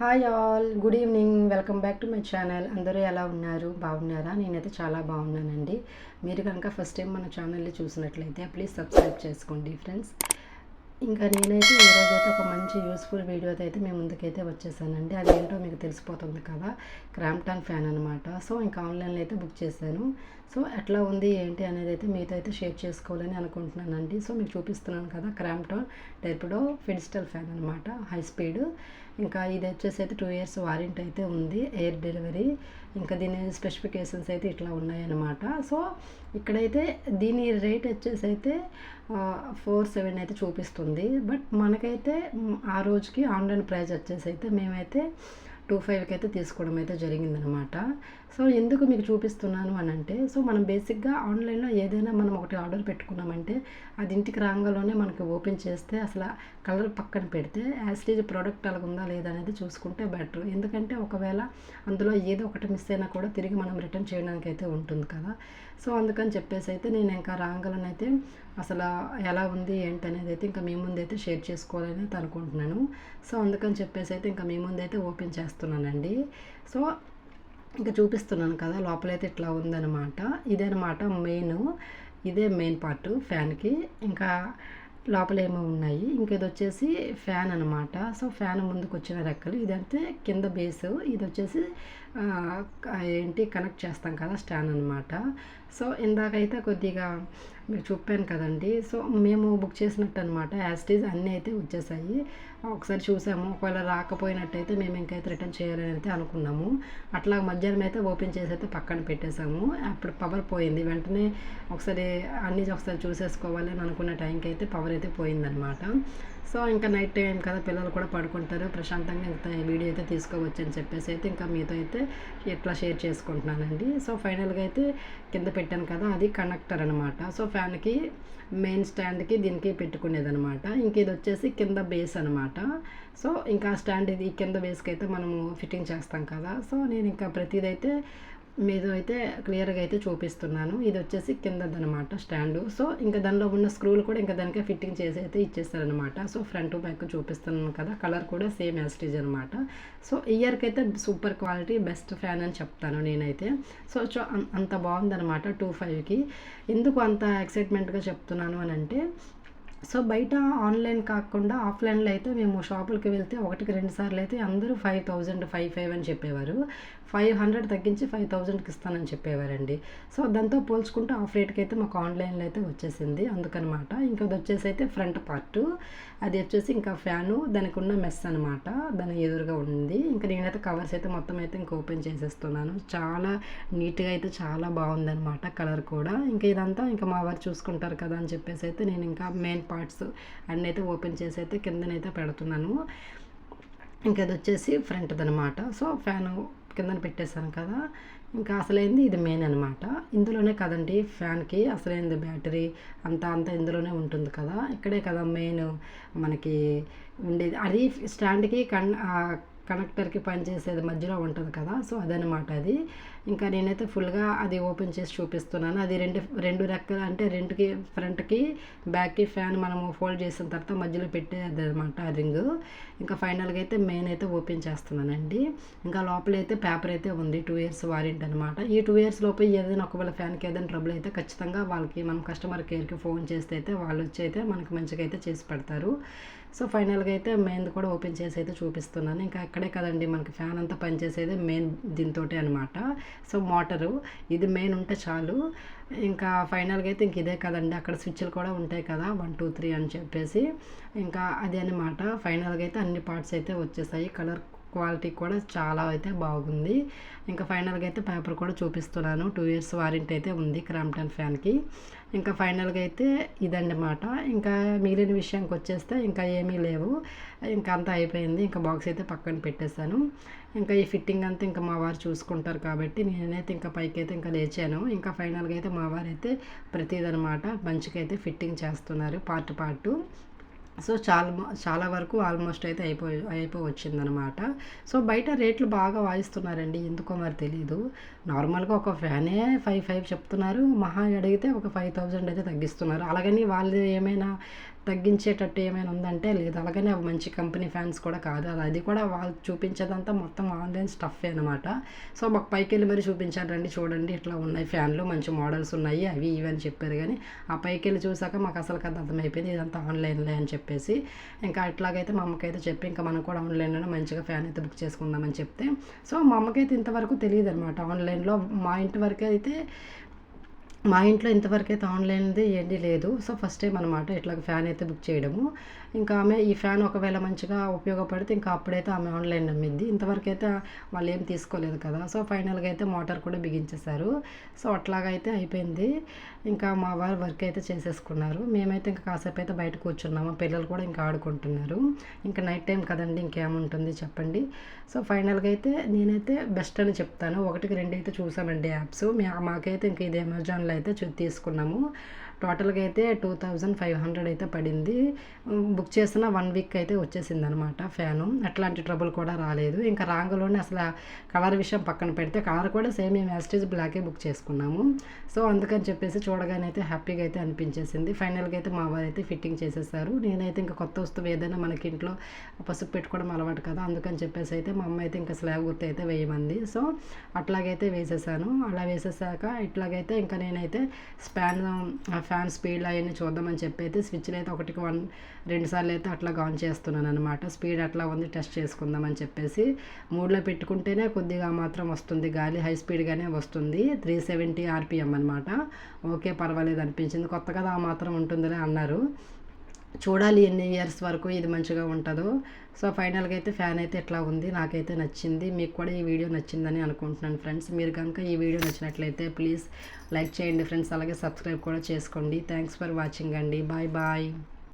Hi all, good evening. Welcome back to my channel. అందరూ ఎలా ఉన్నారు? బాగున్నారా? నేనైతే చాలా బాగున్నానండి. మీరు కనుక ఫస్ట్ టైం మన ఛానల్ని చూసినట్లయితే ప్లీజ్ సబ్స్క్రైబ్ చేసుకోండి ఫ్రెండ్స్. ఇంకా నేనైతే ఈరోజైతే ఒక మంచి యూస్ఫుల్ వీడియోతో అయితే మేము ముందుకైతే వచ్చేసానండి. అదేంటో మీకు తెలిసిపోతుంది కదా, క్రాంప్టన్ ఫ్యాన్ అనమాట. సో ఇంకా ఆన్లైన్లో అయితే బుక్ చేశాను. సో ఎట్లా ఉంది ఏంటి అనేది అయితే మీతో అయితే షేర్ చేసుకోవాలని అనుకుంటున్నానండి. సో మీకు చూపిస్తున్నాను కదా, క్రాంప్టన్ టెర్పిడో ఫెడిస్టల్ ఫ్యాన్ అనమాట, హై స్పీడ్. ఇంకా ఇది వచ్చేసి అయితే 2 years వారంటీ అయితే ఉంది, ఎయిర్ డెలివరీ. ఇంకా దీని స్పెసిఫికేషన్స్ అయితే ఇట్లా ఉన్నాయన్నమాట. సో ఇక్కడైతే దీని రేట్ వచ్చేసి అయితే 4,700 అయితే చూపిస్తుంది. బట్ మనకైతే ఆ రోజుకి ఆన్లైన్ ప్రైస్ వచ్చేసి అయితే మేమైతే 2,500కి అయితే తీసుకోవడం అయితే జరిగిందనమాట. సో ఎందుకు మీకు చూపిస్తున్నాను అని అంటే, సో మనం బేసిక్గా ఆన్లైన్లో ఏదైనా మనం ఒకటి ఆర్డర్ పెట్టుకున్నామంటే అది ఇంటికి రాగానే మనకి ఓపెన్ చేస్తే అసలు కలర్ పక్కన పెడితే యాస్టీజ్ ప్రోడక్ట్ అలాగ ఉందా లేదా అనేది చూసుకుంటే బెటర్. ఎందుకంటే ఒకవేళ అందులో ఏదో ఒకటి మిస్ అయినా కూడా తిరిగి మనం రిటర్న్ చేయడానికి అయితే ఉంటుంది కదా. సో అందుకని చెప్పేసి అయితే నేను ఇంకా రాగాలనైతే అసలు ఎలా ఉంది ఏంటి అనేది అయితే ఇంకా మీ ముందు అయితే షేర్ చేసుకోవాలని అయితే అనుకుంటున్నాను. సో అందుకని చెప్పేసి అయితే ఇంకా మీ ముందు అయితే ఓపెన్ చేస్తున్నానండి. సో ఇంకా చూపిస్తున్నాను కదా, లోపలైతే ఇట్లా ఉందన్నమాట. ఇదనమాట ఇదే మెయిన్ పార్ట్ ఫ్యాన్కి. ఇంకా లోపల ఏమో ఉన్నాయి. ఇంక ఇది వచ్చేసి ఫ్యాన్ అనమాట. సో ఫ్యాన్ ముందుకు వచ్చిన రెక్కలు, ఇదంటే కింద బేస్, ఇది వచ్చేసి కనెక్ట్ చేస్తాం కదా, స్టాండ్ అనమాట. సో ఇందాకైతే కొద్దిగా మీకు చెప్పాను కదండి. సో మేము బుక్ చేసినట్టు అనమాట, యాస్టీజ్ అన్నీ అయితే వచ్చేసాయి. ఒకసారి చూసాము, ఒకవేళ రాకపోయినట్టయితే మేము ఇంకైతే రిటర్న్ చేయాలని అయితే అనుకున్నాము. అట్లా మధ్యాహ్నం అయితే ఓపెన్ చేసి అయితే పక్కన పెట్టేసాము. అప్పుడు పవర్ పోయింది. వెంటనే ఒకసారి చూసేసుకోవాలి అని అనుకున్న టైంకి అయితే పవర్ అయితే పోయిందనమాట. సో ఇంకా నైట్ టైం కదా, పిల్లలు కూడా పడుకుంటారు, ప్రశాంతంగా ఇంకా వీడియో అయితే తీసుకోవచ్చు అని చెప్పేసి అయితే ఇంకా మీతో అయితే ఎట్లా షేర్ చేసుకుంటున్నానండి. సో ఫైనల్గా అయితే కింద పెట్టాను కదా, అది కనెక్టర్ అనమాట. సో ఫ్యాన్కి మెయిన్ స్టాండ్కి దీనికి పెట్టుకునేది అనమాట. ఇంక ఇది వచ్చేసి కింద బేస్ అనమాట. సో ఇంకా స్టాండ్ ఇది కింద బేస్కి అయితే మనము ఫిట్టింగ్ చేస్తాం కదా. సో నేను ఇంకా ప్రతిదైతే మీద అయితే క్లియర్గా అయితే చూపిస్తున్నాను. ఇది వచ్చేసి కిందదనమాట స్టాండు. సో ఇంకా దానిలో ఉన్న స్క్రూలు కూడా ఇంకా దానికే ఫిట్టింగ్ చేసి అయితే ఇచ్చేస్తారనమాట. సో ఫ్రంట్ బ్యాక్ చూపిస్తున్నాను కదా, కలర్ కూడా సేమ్ యాస్టీజ్ అనమాట. సో ఇయర్కి అయితే సూపర్ క్వాలిటీ, బెస్ట్ ఫ్యాన్ అని చెప్తాను నేనైతే. సో అంత బాగుందనమాట 2,500కి. ఎందుకు అంత ఎక్సైట్మెంట్గా చెప్తున్నాను అని అంటే, సో బయట ఆన్లైన్ కాకుండా ఆఫ్లైన్లో అయితే మేము షాపులకి వెళ్తే ఒకటికి 2 సార్లు అయితే అందరూ 5,000 5,500 అని చెప్పేవారు. 500 తగ్గించి 5,000కి ఇస్తానని చెప్పేవారండి. సో దాంతో పోల్చుకుంటే ఆఫ్ రేట్కి అయితే మాకు ఆన్లైన్లో అయితే వచ్చేసింది, అందుకనమాట. ఇంకా అది వచ్చేసి అయితే ఫ్రంట్ పార్ట్, అది వచ్చేసి ఇంకా ఫ్యాను, దానికి ఉన్న మెస్ అనమాట, దాని ఎదురుగా ఉంది. ఇంకా నేనైతే కవర్స్ అయితే మొత్తం అయితే ఇంకా ఓపెన్ చేసేస్తున్నాను. చాలా నీట్గా అయితే చాలా బాగుందనమాట, కలర్ కూడా. ఇంకా ఇదంతా ఇంకా మా వారు చూసుకుంటారు కదా అని చెప్పేసి అయితే నేను ఇంకా మెయిన్ పార్ట్స్ అన్నీ అయితే ఓపెన్ చేసి అయితే కిందనైతే పెడుతున్నాను. ఇంకా అది వచ్చేసి ఫ్రంట్ది అనమాట. సో ఫ్యాను కిందన పెట్టేశాను కదా, ఇంకా అసలైంది ఇది మెయిన్ అనమాట. ఇందులోనే కదండి ఫ్యాన్కి అసలైంది బ్యాటరీ అంతా ఇందులోనే ఉంటుంది కదా. ఇక్కడే కదా మెయిన్ మనకి ఉండేది. అది స్టాండ్కి కనెక్టర్కి పనిచేసేది మధ్యలో ఉంటుంది కదా. సో అదనమాట అది. ఇంకా నేనైతే ఫుల్గా అది ఓపెన్ చేసి చూపిస్తున్నాను. అది రెండు రెక్కలు అంటే రెండుకి, ఫ్రంట్కి బ్యాక్కి ఫ్యాన్ మనము ఫోల్డ్ చేసిన తర్వాత మధ్యలో పెట్టేది అనమాట ఆ రింగ్. ఇంకా ఫైనల్గా అయితే మెయిన్ అయితే ఓపెన్ చేస్తున్నానండి. ఇంకా లోపలైతే పేపర్ అయితే ఉంది, 2 years వారంటీ అనమాట. ఈ 2 years లోపు ఏదైనా ఒకవేళ ఫ్యాన్కి ఏదైనా ట్రబుల్ అయితే ఖచ్చితంగా వాళ్ళకి మనం కస్టమర్ కేర్కి ఫోన్ చేస్తే అయితే వాళ్ళు వచ్చి అయితే మనకి మంచిగా అయితే చేసి పెడతారు. సో ఫైనల్గా అయితే మెయిన్ కూడా ఓపెన్ చేసి అయితే చూపిస్తున్నాను. ఇంకా అక్కడే కదండి మనకి ఫ్యాన్ అంతా పనిచేసేది మెయిన్ దీంతోటే అనమాట. సో మోటరు ఇది మెయిన్ ఉంటే చాలు. ఇంకా ఫైనల్గా అయితే ఇంక ఇదే కదండి, అక్కడ స్విచ్లు కూడా ఉంటాయి కదా, 1 2 3 అని చెప్పేసి. ఇంకా అదే అనమాట. ఫైనల్గా అయితే అన్ని పార్ట్స్ అయితే వచ్చేసాయి. కలర్ క్వాలిటీ కూడా చాలా అయితే బాగుంది. ఇంకా ఫైనల్గా అయితే పేపర్ కూడా చూపిస్తున్నాను. 2 years వారంటీ అయితే ఉంది క్రాంప్టన్ ఫ్యాన్కి. ఇంకా ఫైనల్గా అయితే ఇదన్నమాట. ఇంకా మిగిలిన విషయానికి వచ్చేస్తే ఇంకా ఏమీ లేవు, ఇంకా అంతా అయిపోయింది. ఇంకా బాక్స్ అయితే పక్కన పెట్టేశాను. ఇంకా ఈ ఫిట్టింగ్ అంతా ఇంకా మా వారు చూసుకుంటారు కాబట్టి నేనైతే ఇంకా పైకి అయితే ఇంకా లేచాను. ఇంకా ఫైనల్గా అయితే మా వారు అయితే ప్రతిదనమాట మంచిగా అయితే ఫిట్టింగ్ చేస్తున్నారు పార్ట్. సో చాలా వరకు ఆల్మోస్ట్ అయితే అయిపోవచ్చిందనమాట. సో బయట రేట్లు బాగా వాయిస్తున్నారండి, ఎందుకో మరి తెలీదు. నార్మల్గా ఒక ఫ్యానే 5,500 చెప్తున్నారు, మహా అడిగితే ఒక 5,000 అయితే తగ్గిస్తున్నారు. అలాగని వాళ్ళు ఏమైనా తగ్గించేటట్టు ఏమైనా ఉందంటే లేదు. అలాగనే అవి మంచి కంపెనీ ఫ్యాన్స్ కూడా కాదు. అది కూడా వాళ్ళు చూపించేదంతా మొత్తం ఆన్లైన్ స్టఫే అనమాట. సో మాకు పైకెళ్ళి మరి చూపించారు, రండి చూడండి ఇట్లా ఉన్నాయి ఫ్యాన్లు, మంచి మోడల్స్ ఉన్నాయి అవి ఇవి అని చెప్పారు. కానీ ఆ పైకెళ్ళి చూసాక మాకు అసలు కదా అర్థమైపోయింది ఇదంతా ఆన్లైన్లే అని చెప్పేసి. ఇంకా ఇట్లాగైతే మా అమ్మకైతే చెప్పి ఇంకా మనం కూడా ఆన్లైన్లోనే మంచిగా ఫ్యాన్ అయితే బుక్ చేసుకుందామని చెప్తే, సో మా అమ్మకైతే ఇంతవరకు తెలియదు అనమాట ఆన్లైన్లో. మా ఇంట్లో ఇంతవరకు అయితే ఆన్లైన్ది ఏంటి లేదు. సో ఫస్ట్ టైం అనమాట ఇట్లా ఫ్యాన్ అయితే బుక్ చేయడము. ఇంకా ఆమె ఈ ఫ్యాన్ ఒకవేళ మంచిగా ఉపయోగపడితే ఇంకా అప్పుడైతే ఆమె ఆన్లైన్ నమ్మిద్ది. ఇంతవరకు అయితే వాళ్ళు ఏం తీసుకోలేదు కదా. సో ఫైనల్గా అయితే మోటార్ కూడా బిగించేశారు. సో అట్లాగైతే అయిపోయింది. ఇంకా మా వారు వర్క్ అయితే చేసేసుకున్నారు. మేమైతే ఇంకా కాసేపు అయితే బయట కూర్చున్నాము. పిల్లలు కూడా ఇంకా ఆడుకుంటున్నారు. ఇంకా నైట్ టైం కదండి, ఇంకేముంటుంది చెప్పండి. సో ఫైనల్గా అయితే నేనైతే బెస్ట్ అని చెప్తాను. 1-2 అయితే చూసామండి యాప్స్. మాకైతే ఇంక ఇది అమెజాన్లో అయితే తీసుకున్నాము. టోటల్గా అయితే 2500 అయితే పడింది. బుక్ చేసిన 1 వీక్ అయితే వచ్చేసింది అనమాట ఫ్యాను. అట్లాంటి ట్రబుల్ కూడా రాలేదు. ఇంకా రాంగలోనే అసలు కలర్ విషయం పక్కన పెడితే కలర్ కూడా సేమ్ మేము యాస్టేజ్ బ్లాకే బుక్ చేసుకున్నాము. సో అందుకని చెప్పేసి చూడగానే అయితే హ్యాపీగా అయితే అనిపించేసింది. ఫైనల్గా అయితే మా వారు అయితే ఫిట్టింగ్ చేసేసారు. నేనైతే ఇంకా కొత్త వస్తువు ఏదైనా మనకి ఇంట్లో పసుపు పెట్టుకోవడం అలవాటు కదా, అందుకని చెప్పేసి అయితే మా అమ్మ అయితే ఇంకా స్లాబ్ గుర్తు అయితే వేయమంది. సో అట్లాగైతే వేసేసాను. అలా వేసేసాక ఇట్లాగైతే ఇంకా నేనైతే ఫ్యాన్ స్పీడ్ అవన్నీ చూద్దామని చెప్పి అయితే స్విచ్లు అయితే 1-2 సార్లు అయితే అట్లా ఆన్ చేస్తున్నాను అనమాట. స్పీడ్ అట్లా ఉంది టెస్ట్ చేసుకుందామని చెప్పేసి 3లో పెట్టుకుంటేనే కొద్దిగా మాత్రం వస్తుంది గాలి, హై స్పీడ్గానే వస్తుంది. 370 RPM అనమాట. ఓకే పర్వాలేదు అనిపించింది. కొత్త కదా ఆ మాత్రం ఉంటుందిలే అన్నారు. చూడాలి ఎన్ని ఇయర్స్ వరకు ఇది మంచిగా ఉంటుందో. సో ఫైనల్గా అయితే ఫ్యాన్ అయితే ఎట్లా ఉంది, నాకైతే నచ్చింది. మీకు కూడా ఈ వీడియో నచ్చిందని అనుకుంటున్నాను ఫ్రెండ్స్. మీరు కనుక ఈ వీడియో నచ్చినట్లయితే ప్లీజ్ లైక్ చేయండి ఫ్రెండ్స్, అలాగే సబ్స్క్రైబ్ కూడా చేసుకోండి. థ్యాంక్స్ ఫర్ వాచింగ్ అండి. Bye bye.